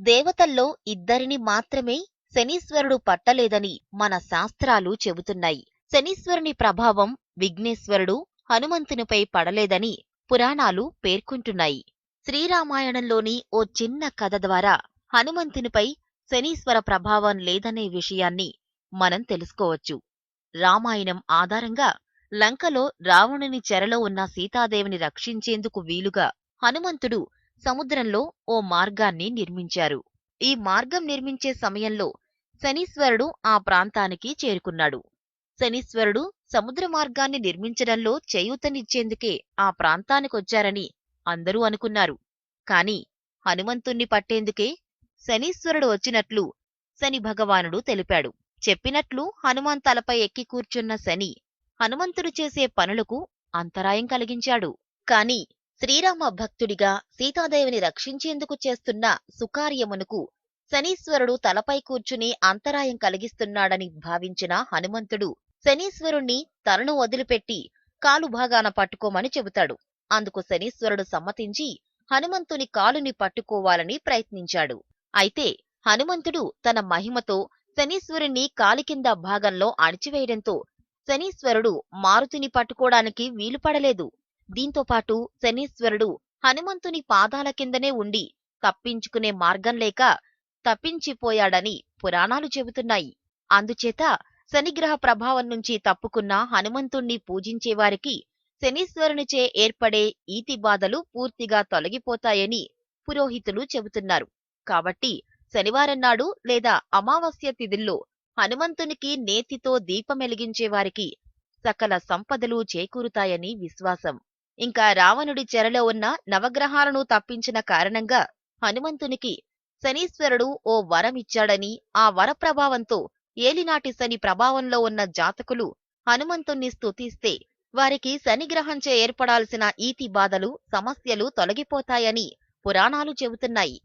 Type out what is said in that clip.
దేవతల్లో ఇద్దరిని మాత్రమే శనీశ్వరుడు పట్టలేదని మన శాస్త్రాలు చెబుతున్నాయి. శనీశ్వరుని ప్రభావం విఘ్నేశ్వరుడు, హనుమంతునిపై పడలేదని పురాణాలు పేర్కొంటున్నాయి. శ్రీరామాయణంలోని ఓ చిన్న కథ ద్వారా హనుమంతునిపై శనీశ్వర ప్రభావం లేదనే విషయాన్ని మనం తెలుసుకోవచ్చు. రామాయణం ఆధారంగా లంకలో రావణుని చెరలో ఉన్న సీతాదేవిని రక్షించేందుకు వీలుగా హనుమంతుడు సముద్రంలో ఓ మార్గాన్ని నిర్మించారు. ఈ మార్గం నిర్మించే సమయంలో శనీశ్వరుడు ఆ ప్రాంతానికి చేరుకున్నాడు. శనీశ్వరుడు సముద్ర మార్గాన్ని నిర్మించడంలో చేయూతనిచ్చేందుకే ఆ ప్రాంతానికొచ్చారని అందరూ అనుకున్నారు. కాని హనుమంతుణ్ణి పట్టేందుకే శనీశ్వరుడు వచ్చినట్లు శని భగవానుడు తెలిపాడు. చెప్పినట్లు హనుమాన్ తలపై ఎక్కి కూర్చున్న శని హనుమంతుడు చేసే పనులకు అంతరాయం కలిగించాడు. కాని శ్రీరామ భక్తుడిగా సీతాదేవిని రక్షించేందుకు చేస్తున్న సుకార్యమునకు శనీశ్వరుడు తలపై కూర్చుని అంతరాయం కలిగిస్తున్నాడని భావించిన హనుమంతుడు శనీశ్వరుణ్ణి తనను వదిలిపెట్టి కాలు భాగాన పట్టుకోమని చెబుతాడు. అందుకు శనీశ్వరుడు సమ్మతించి హనుమంతుని కాలుని పట్టుకోవాలని ప్రయత్నించాడు. అయితే హనుమంతుడు తన మహిమతో శనీశ్వరుణ్ణి కాలి కింద భాగంలో అణిచివేయడంతో శనీశ్వరుడు మారుతిని పట్టుకోవడానికి వీలుపడలేదు. దీంతోపాటు శనీశ్వరుడు హనుమంతుని పాదాల కిందనే ఉండి తప్పించుకునే మార్గం లేక తప్పించిపోయాడని పురాణాలు చెబుతున్నాయి. అందుచేత శనిగ్రహ ప్రభావం నుంచి తప్పుకున్న హనుమంతుణ్ణి పూజించేవారికి శనీశ్వరునిచే ఏర్పడే ఈతి బాధలు పూర్తిగా తొలగిపోతాయని పురోహితులు చెబుతున్నారు. కాబట్టి శనివారం నాడు లేదా అమావాస్య తిథుల్లో హనుమంతునికి నేతితో దీపమెలిగించేవారికి సకల సంపదలు చేకూరుతాయని విశ్వాసం. ఇంకా రావణుడి చెరలో ఉన్న నవగ్రహాలను తప్పించిన కారణంగా హనుమంతునికి శనీశ్వరుడు ఓ వరమిచ్చాడని, ఆ వర ప్రభావంతో ఏలినాటి శని ప్రభావంలో ఉన్న జాతకులు హనుమంతుణ్ణి స్తుతిస్తే వారికి శనిగ్రహంచే ఏర్పడాల్సిన ఈతి బాధలు, సమస్యలు తొలగిపోతాయని పురాణాలు చెబుతున్నాయి.